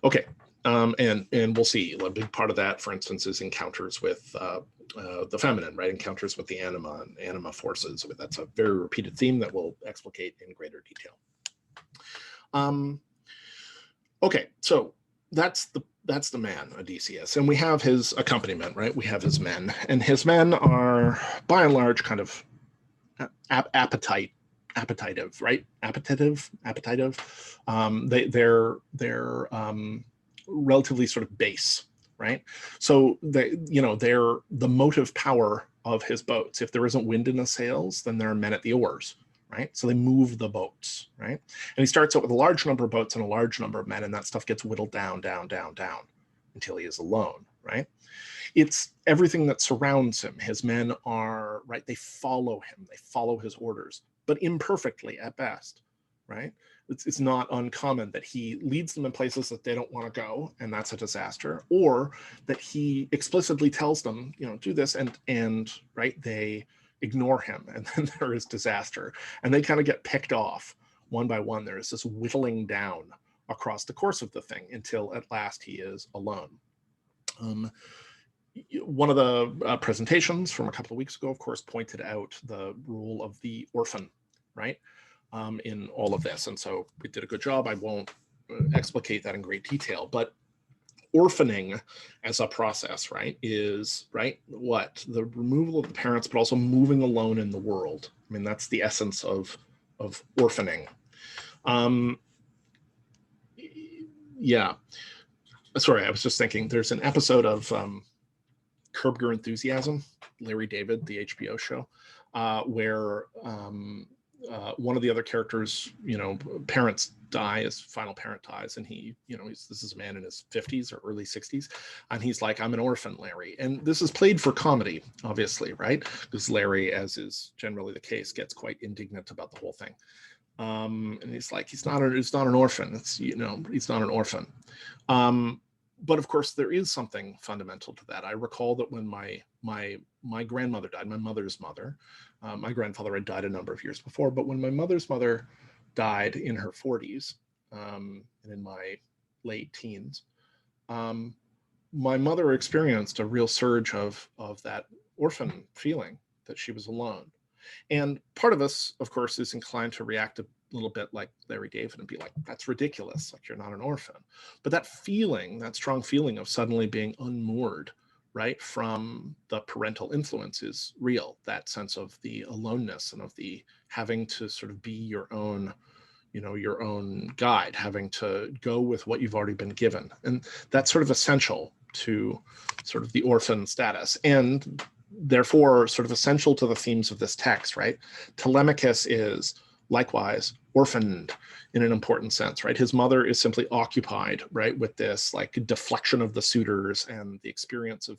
Okay. And we'll see. A big part of that, for instance, is encounters with the feminine, right? Encounters with the anima and anima forces. That's a very repeated theme that we'll explicate in greater detail. Okay, so that's the man, Odysseus, and we have his accompaniment, right? We have his men, and his men are, by and large, kind of appetitive, right? Appetitive. They're relatively sort of base, right? So they're the motive power of his boats. If there isn't wind in the sails, then there are men at the oars, right? So they move the boats, right? And he starts out with a large number of boats and a large number of men, and that stuff gets whittled down until he is alone, right? It's everything that surrounds him. His men are, right, they follow him, they follow his orders, but imperfectly at best, right? It's not uncommon that he leads them in places that they don't want to go, and that's a disaster, or that he explicitly tells them, do this, and right, they ignore him, and then there is disaster, and they kind of get picked off one by one. There is this whittling down across the course of the thing until at last he is alone. One of the presentations from a couple of weeks ago, of course, pointed out the role of the orphan, right, in all of this. And so we did a good job. I won't explicate that in great detail, but orphaning as a process, right, is, right, what? The removal of the parents, but also moving alone in the world. I mean, that's the essence of orphaning. Yeah. Sorry, I was just thinking, there's an episode of Curb Your Enthusiasm, Larry David, the HBO show, where one of the other characters, parents die, his final parent dies, and he, this is a man in his 50s or early 60s, and he's like, I'm an orphan, Larry. And this is played for comedy, obviously, right? Because Larry, as is generally the case, gets quite indignant about the whole thing. And he's like, he's not an orphan. It's, he's not an orphan. But of course, there is something fundamental to that. I recall that when my grandmother died, my mother's mother, my grandfather had died a number of years before, but when my mother's mother died in her 40s, and in my late teens, my mother experienced a real surge of that orphan feeling, that she was alone. And part of us, of course, is inclined to react little bit like Larry David and be like, that's ridiculous, like you're not an orphan. But that feeling, that strong feeling of suddenly being unmoored, right, from the parental influence is real. That sense of the aloneness and of the having to sort of be your own, your own guide, having to go with what you've already been given. And that's sort of essential to sort of the orphan status, and therefore sort of essential to the themes of this text, right? Telemachus is likewise orphaned in an important sense, right? His mother is simply occupied, right, with this like deflection of the suitors and the experience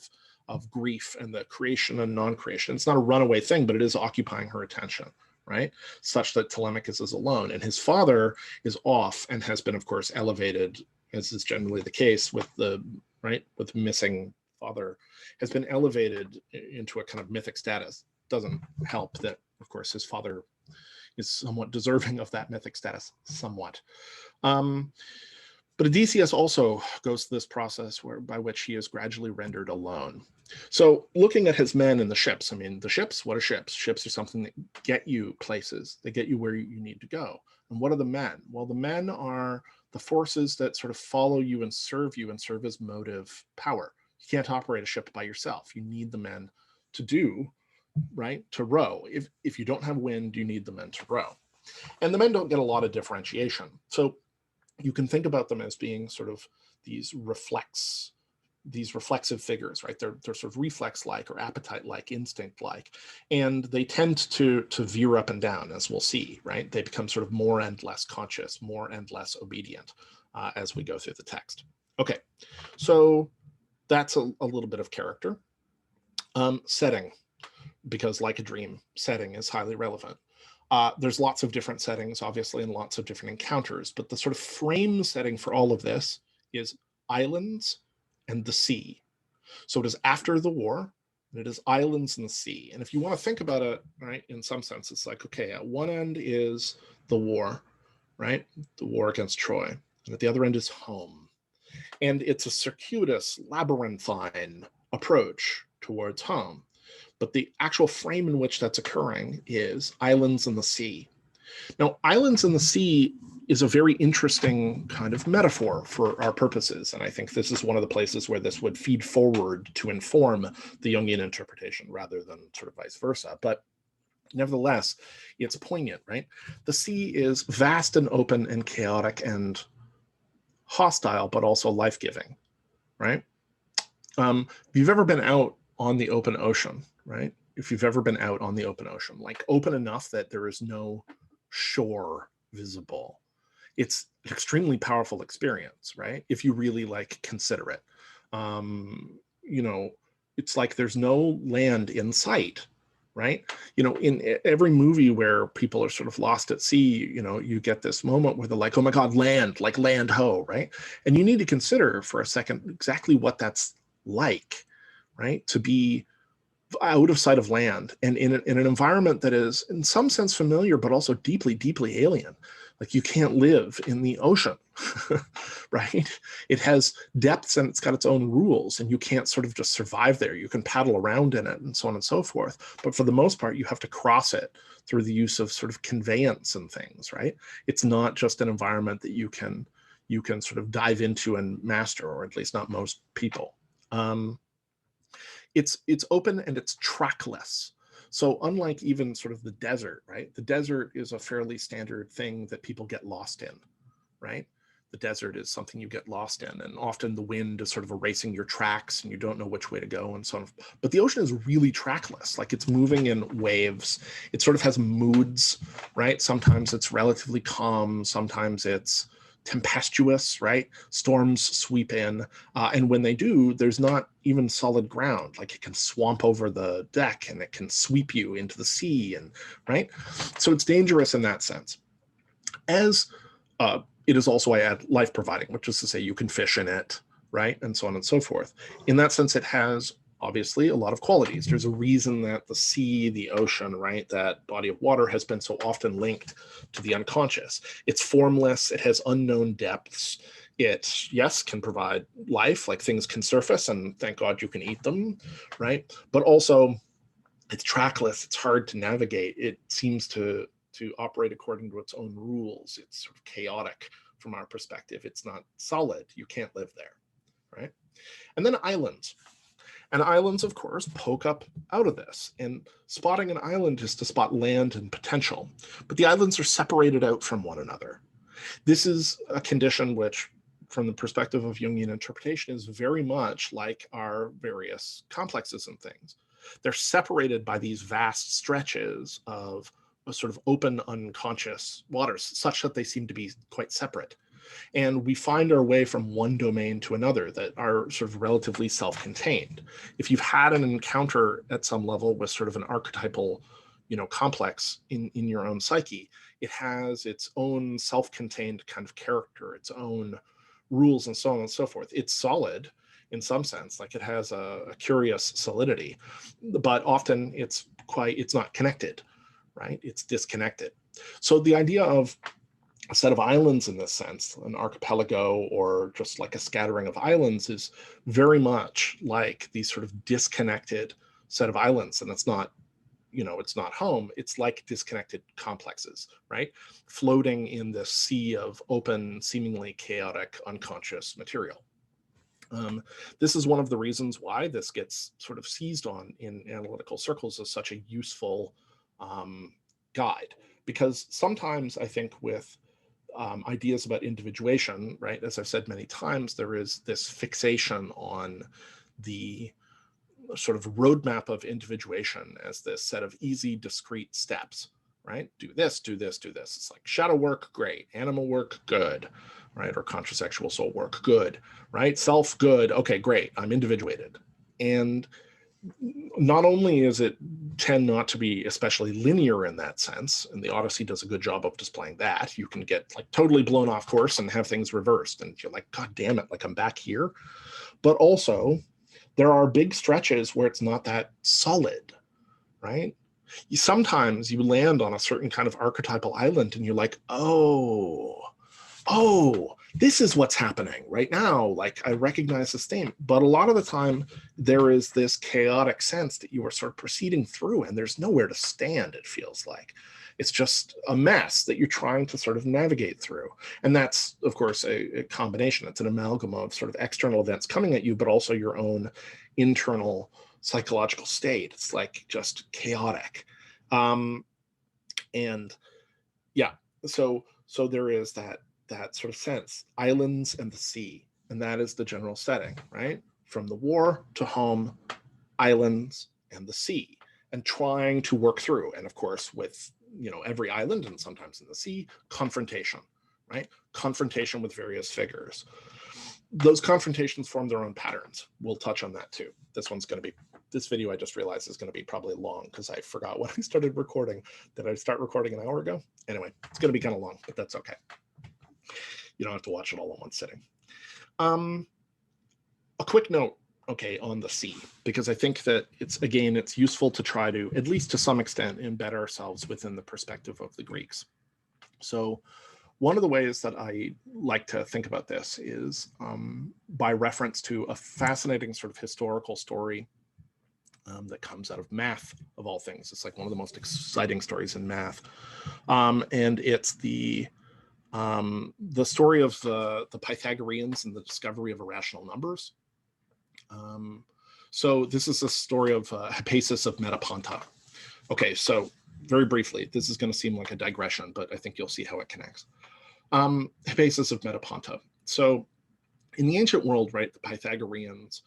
of grief and the creation and non-creation. It's not a runaway thing, but it is occupying her attention, right? Such that Telemachus is alone, and his father is off and has been, of course, elevated, as is generally the case with the, right, with missing father, has been elevated into a kind of mythic status. Doesn't help that, of course, his father is somewhat deserving of that mythic status, somewhat. But Odysseus also goes through this process by which he is gradually rendered alone. So looking at his men and the ships, I mean, the ships, what are ships? Ships are something that get you places, they get you where you need to go. And what are the men? Well, the men are the forces that sort of follow you and serve as motive power. You can't operate a ship by yourself. You need the men to do, right, to row. If you don't have wind, you need the men to row. And the men don't get a lot of differentiation. So you can think about them as being sort of these reflexive figures, right? They're sort of reflex-like or appetite-like, instinct-like, and they tend to veer up and down, as we'll see, right? They become sort of more and less conscious, more and less obedient as we go through the text. Okay, so that's a little bit of character. Setting, because like a dream, setting is highly relevant. There's lots of different settings, obviously, and lots of different encounters, but the sort of frame setting for all of this is islands and the sea. So it is after the war, and it is islands and the sea. And if you want to think about it, right, in some sense, it's like, okay, at one end is the war, right? The war against Troy. And at the other end is home. And it's a circuitous, labyrinthine approach towards home. But the actual frame in which that's occurring is islands and the sea. Now, islands and the sea is a very interesting kind of metaphor for our purposes. And I think this is one of the places where this would feed forward to inform the Jungian interpretation rather than sort of vice versa. But nevertheless, it's poignant, right? The sea is vast and open and chaotic and hostile, but also life-giving, right? If you've ever been out on the open ocean, right? If you've ever been out on the open ocean, like open enough that there is no shore visible, it's an extremely powerful experience, right? If you really like consider it. It's like there's no land in sight, right? In every movie where people are sort of lost at sea, you get this moment where they're like, oh my God, land, like land ho, right? And you need to consider for a second exactly what that's like, right? To be out of sight of land and in an environment that is in some sense familiar, but also deeply, deeply alien. Like you can't live in the ocean, right? It has depths and it's got its own rules and you can't sort of just survive there. You can paddle around in it and so on and so forth. But for the most part, you have to cross it through the use of sort of conveyance and things, right? It's not just an environment that you can sort of dive into and master, or at least not most people. It's open and it's trackless. So unlike even sort of the desert, right? The desert is a fairly standard thing that people get lost in, right? The desert is something you get lost in, and often the wind is sort of erasing your tracks and you don't know which way to go and so on. But the ocean is really trackless, like it's moving in waves. It sort of has moods, right? Sometimes it's relatively calm, sometimes it's tempestuous, right? Storms sweep in, and when they do, there's not even solid ground. Like it can swamp over the deck and it can sweep you into the sea, and right? So it's dangerous in that sense. As it is also, I add, life providing, which is to say you can fish in it, right? And so on and so forth. In that sense, it has obviously a lot of qualities. There's a reason that the sea, the ocean, right, that body of water has been so often linked to the unconscious. It's formless, it has unknown depths. It, yes, can provide life, like things can surface and thank God you can eat them, right? But also it's trackless, it's hard to navigate. It seems to to operate according to its own rules. It's sort of chaotic from our perspective. It's not solid. You can't live there, right? And then islands. And islands, of course, poke up out of this. And spotting an island is to spot land and potential. But the islands are separated out from one another. This is a condition which, from the perspective of Jungian interpretation, is very much like our various complexes and things. They're separated by these vast stretches of a sort of open, unconscious waters, such that they seem to be quite separate. And we find our way from one domain to another that are sort of relatively self-contained. If you've had an encounter at some level with sort of an archetypal, complex in your own psyche, it has its own self-contained kind of character, its own rules, and so on and so forth. It's solid in some sense, like it has a curious solidity, but often it's not connected, right? It's disconnected. So the idea of a set of islands in this sense, an archipelago or just like a scattering of islands, is very much like these sort of disconnected set of islands. And it's not, it's not home. It's like disconnected complexes, right? Floating in this sea of open, seemingly chaotic, unconscious material. This is one of the reasons why this gets sort of seized on in analytical circles as such a useful guide, because sometimes I think with ideas about individuation, right, as I've said many times, there is this fixation on the sort of roadmap of individuation as this set of easy, discrete steps, right? Do this, do this, do this. It's like shadow work, great. Animal work, good, right? Or contrasexual soul work, good, right? Self, good. Okay, great. I'm individuated. And not only is it tend not to be especially linear in that sense, and the Odyssey does a good job of displaying that. You can get like totally blown off course and have things reversed, and you're like, God damn it, like I'm back here. But also, there are big stretches where it's not that solid, right? Sometimes you land on a certain kind of archetypal island and you're like, oh, this is what's happening right now. Like I recognize this theme, but a lot of the time there is this chaotic sense that you are sort of proceeding through and there's nowhere to stand. It feels like it's just a mess that you're trying to sort of navigate through. And that's, of course, a combination. It's an amalgam of sort of external events coming at you, but also your own internal psychological state. It's like just chaotic. And yeah, so there is that sort of sense, islands and the sea, and that is the general setting, right? From the war to home, islands and the sea, and trying to work through. And of course, with every island and sometimes in the sea, confrontation, right? Confrontation with various figures. Those confrontations form their own patterns. We'll touch on that too. This video I just realized is going to be probably long because I forgot when I started recording. Did I start recording an hour ago? Anyway, it's going to be kind of long, but that's okay. You don't have to watch it all in one sitting. A quick note, okay, on the sea, because I think that it's useful to try to, at least to some extent, embed ourselves within the perspective of the Greeks. So one of the ways that I like to think about this is by reference to a fascinating sort of historical story that comes out of math, of all things. It's like one of the most exciting stories in math. And it's the story of the Pythagoreans and the discovery of irrational numbers. So this is a story of Hippasus of Metaponta. Okay, so very briefly, this is going to seem like a digression, but I think you'll see how it connects. Hippasus of Metaponta. So in the ancient world, right, the Pythagoreans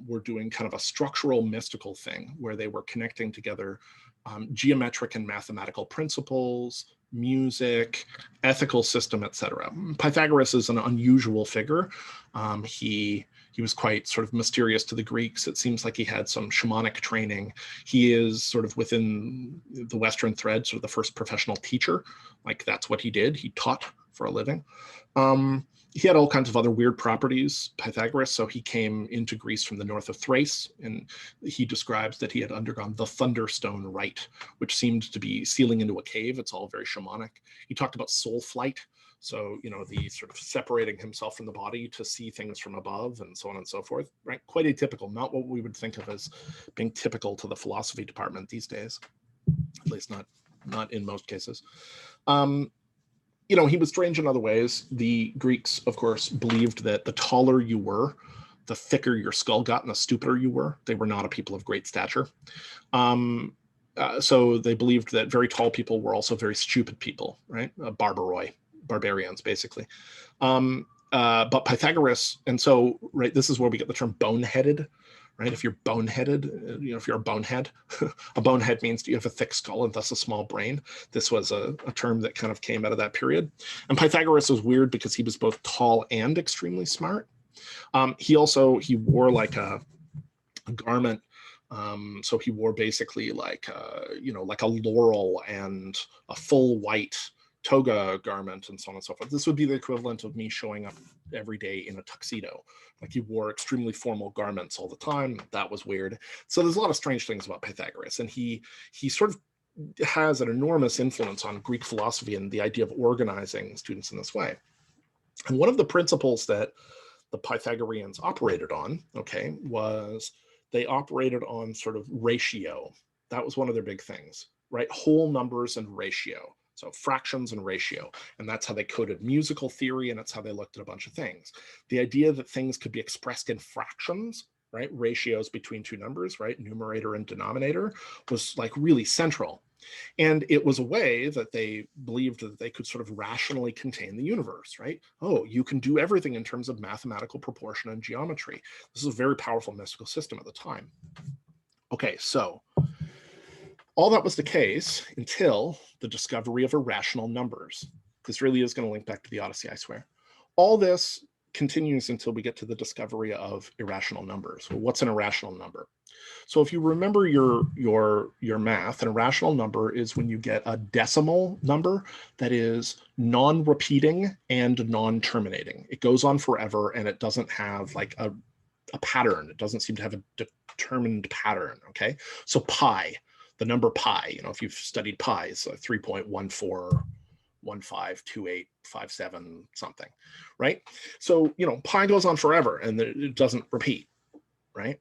were doing kind of a structural mystical thing where they were connecting together geometric and mathematical principles, music, ethical system, etc. Pythagoras is an unusual figure. He was quite sort of mysterious to the Greeks. It seems like he had some shamanic training. He is sort of within the Western thread, sort of the first professional teacher. Like that's what he did. He taught for a living. He had all kinds of other weird properties, Pythagoras. So he came into Greece from the north of Thrace, and he describes that he had undergone the thunderstone rite, which seemed to be sealing into a cave. It's all very shamanic. He talked about soul flight. So, the sort of separating himself from the body to see things from above and so on and so forth, right? Quite atypical, not what we would think of as being typical to the philosophy department these days, at least not not in most cases. You know, he was strange in other ways. The Greeks, of course, believed that the taller you were, the thicker your skull got and the stupider you were. They were not a people of great stature. So they believed that very tall people were also very stupid people, right? Barbarians, basically. But Pythagoras, and so, right, this is where we get the term boneheaded, right? If you're boneheaded, you know, if you're a bonehead, a bonehead means you have a thick skull and thus a small brain. This was a term that kind of came out of that period. And Pythagoras was weird because he was both tall and extremely smart. He wore like a garment. So he wore basically like, you know, like a laurel and a full white toga garment and so on and so forth. This would be the equivalent of me showing up every day in a tuxedo. Like, he wore extremely formal garments all the time. That was weird. So there's a lot of strange things about Pythagoras, and he sort of has an enormous influence on Greek philosophy and the idea of organizing students in this way. And one of the principles that the Pythagoreans operated on, okay, was they operated on sort of ratio. That was one of their big things, right? Whole numbers and ratio. So fractions and ratio. And that's how they coded musical theory, and that's how they looked at a bunch of things. The idea that things could be expressed in fractions, right? Ratios between two numbers, right? Numerator and denominator, was like really central. And it was a way that they believed that they could sort of rationally contain the universe, right? Oh, you can do everything in terms of mathematical proportion and geometry. This is a very powerful mystical system at the time. Okay, so all that was the case until the discovery of irrational numbers. This really is going to link back to the Odyssey, I swear. All this continues until we get to the discovery of irrational numbers. Well, what's an irrational number? So if you remember your math, an irrational number is when you get a decimal number that is non-repeating and non-terminating. It goes on forever, and it doesn't have like a pattern. It doesn't seem to have a determined pattern, okay? So pi, the number pi, you know, if you've studied pi, it's 3.14152857 something, right? So, you know, pi goes on forever and it doesn't repeat, right?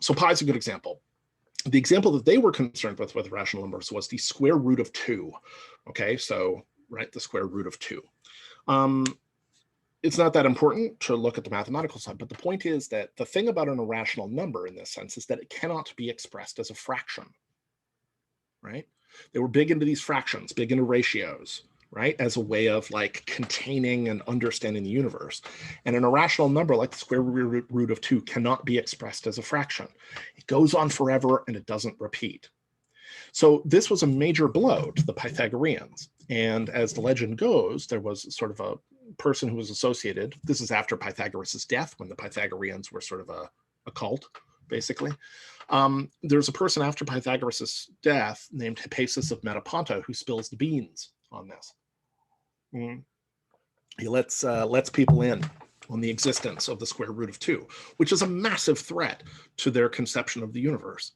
So pi is a good example. The example that they were concerned with rational numbers was the square root of 2. Okay, so, right, the square root of 2. It's not that important to look at the mathematical side, but the point is that the thing about an irrational number in this sense is that it cannot be expressed as a fraction, right? They were big into these fractions, big into ratios, right? As a way of like containing and understanding the universe. And an irrational number like the square root of 2 cannot be expressed as a fraction. It goes on forever and it doesn't repeat. So this was a major blow to the Pythagoreans. And as the legend goes, there was sort of a person who was associated. This is after Pythagoras' death, when the Pythagoreans were sort of a cult, basically. There's a person after Pythagoras' death named Hippasus of Metaponta who spills the beans on this. He lets people in on the existence of the square root of 2, which is a massive threat to their conception of the universe.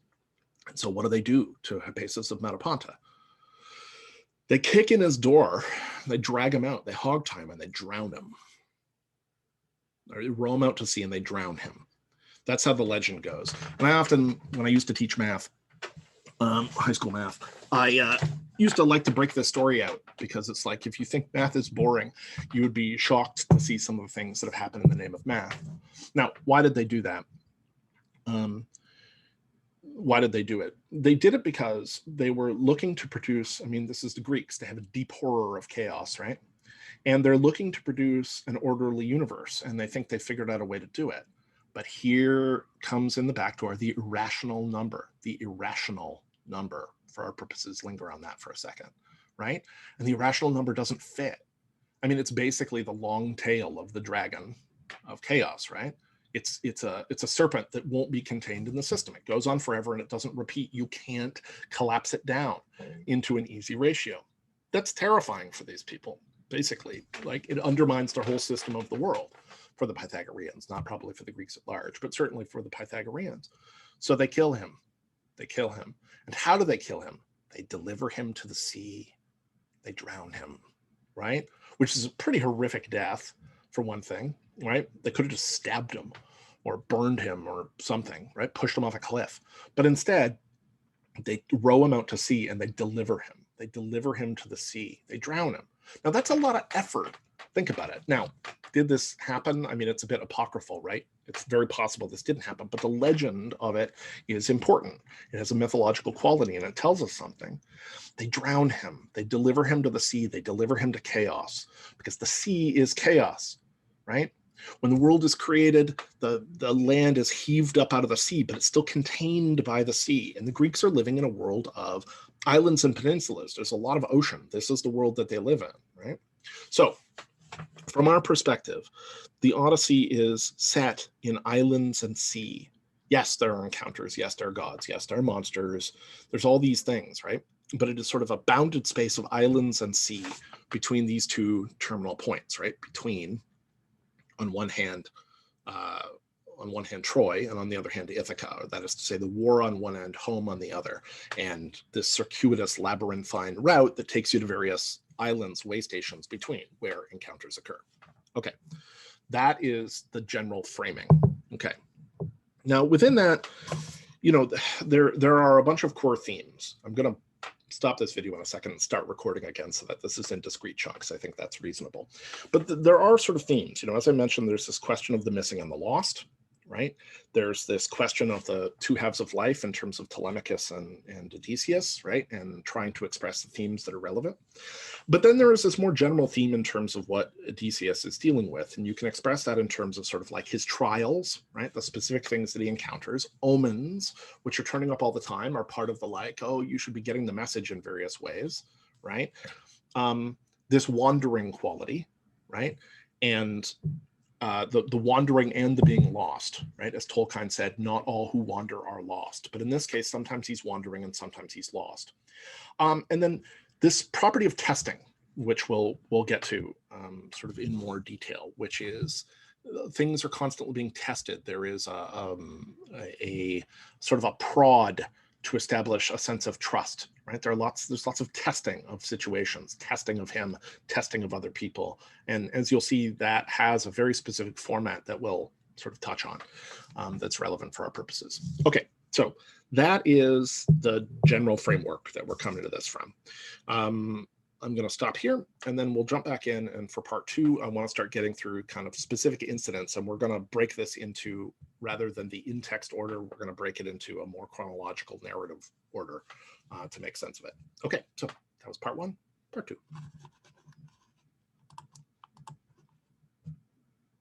And so what do to Hippasus of Metaponta? They kick in his door, they drag him out, they hog tie him, and they drown him. Or they row him out to sea and they drown him. That's how the legend goes. And I often, when I used to teach math, high school math, I used to like to break this story out, because it's like, if you think math is boring, you would be shocked to see some of the things that have happened in the name of math. Now, why did they do that? Why did they do it? They did it because they were looking to produce, I mean, this is the Greeks, they have a deep horror of chaos, right? And they're looking to produce an orderly universe, and they think they figured out a way to do it. But here comes in the back door the irrational number, for our purposes, linger on that for a second, right? And the irrational number doesn't fit. I mean, it's basically the long tail of the dragon of chaos, right? It's a serpent that won't be contained in the system. It goes on forever and it doesn't repeat. You can't collapse it down into an easy ratio. That's terrifying for these people, basically. Like, it undermines their whole system of the world for the Pythagoreans, not probably for the Greeks at large, but certainly for the Pythagoreans. So they kill him. They kill him. And how do they kill him? They deliver him to the sea. They drown him, right? Which is a pretty horrific death, for one thing, right? They could have just stabbed him or burned him or something, right? Pushed him off a cliff. But instead, they row him out to sea and they deliver him. They deliver him to the sea. They drown him. Now, that's a lot of effort. Think about it. Now, did this happen? I mean, it's a bit apocryphal, right? It's very possible this didn't happen, but the legend of it is important. It has a mythological quality and it tells us something. They drown him. They deliver him to the sea. They deliver him to chaos, because the sea is chaos, right? When the world is created, the land is heaved up out of the sea, but it's still contained by the sea. And the Greeks are living in a world of islands and peninsulas. There's a lot of ocean. This is the world that they live in, right? So from our perspective, the Odyssey is set in islands and sea. Yes, there are encounters. Yes, there are gods. Yes, there are monsters. There's all these things, right? But it is sort of a bounded space of islands and sea between these two terminal points, right? Between, on one hand, Troy, and on the other hand, Ithaca, or that is to say, the war on one end, home on the other, and this circuitous labyrinthine route that takes you to various islands, way stations between where encounters occur. Okay, that is the general framing. Okay, now within that, you know, there are a bunch of core themes. I'm going to stop this video in a second and start recording again so that this is in discrete chunks. I think that's reasonable. But there are sort of themes. You know, as I mentioned, there's this question of the missing and the lost, right? There's this question of the two halves of life in terms of Telemachus and Odysseus, right? And trying to express the themes that are relevant. But then there is this more general theme in terms of what Odysseus is dealing with. And you can express that in terms of sort of like his trials, right? The specific things that he encounters. Omens, which are turning up all the time, are part of the like, oh, you should be getting the message in various ways, right? This wandering quality, right? And the wandering and the being lost, right? As Tolkien said, not all who wander are lost. But in this case, sometimes he's wandering and sometimes he's lost. And then this property of testing, which we'll get to sort of in more detail, which is things are constantly being tested. There is a sort of a prod to establish a sense of trust, right? There's lots of testing of situations, testing of him, testing of other people. And as you'll see, that has a very specific format that we'll sort of touch on that's relevant for our purposes. Okay, so that is the general framework that we're coming to this from. I'm going to stop here and then we'll jump back in. And for part two, I want to start getting through kind of specific incidents. And we're going to break this into, rather than the in-text order, we're going to break it into a more chronological narrative order to make sense of it. Okay, so that was part one. Part two.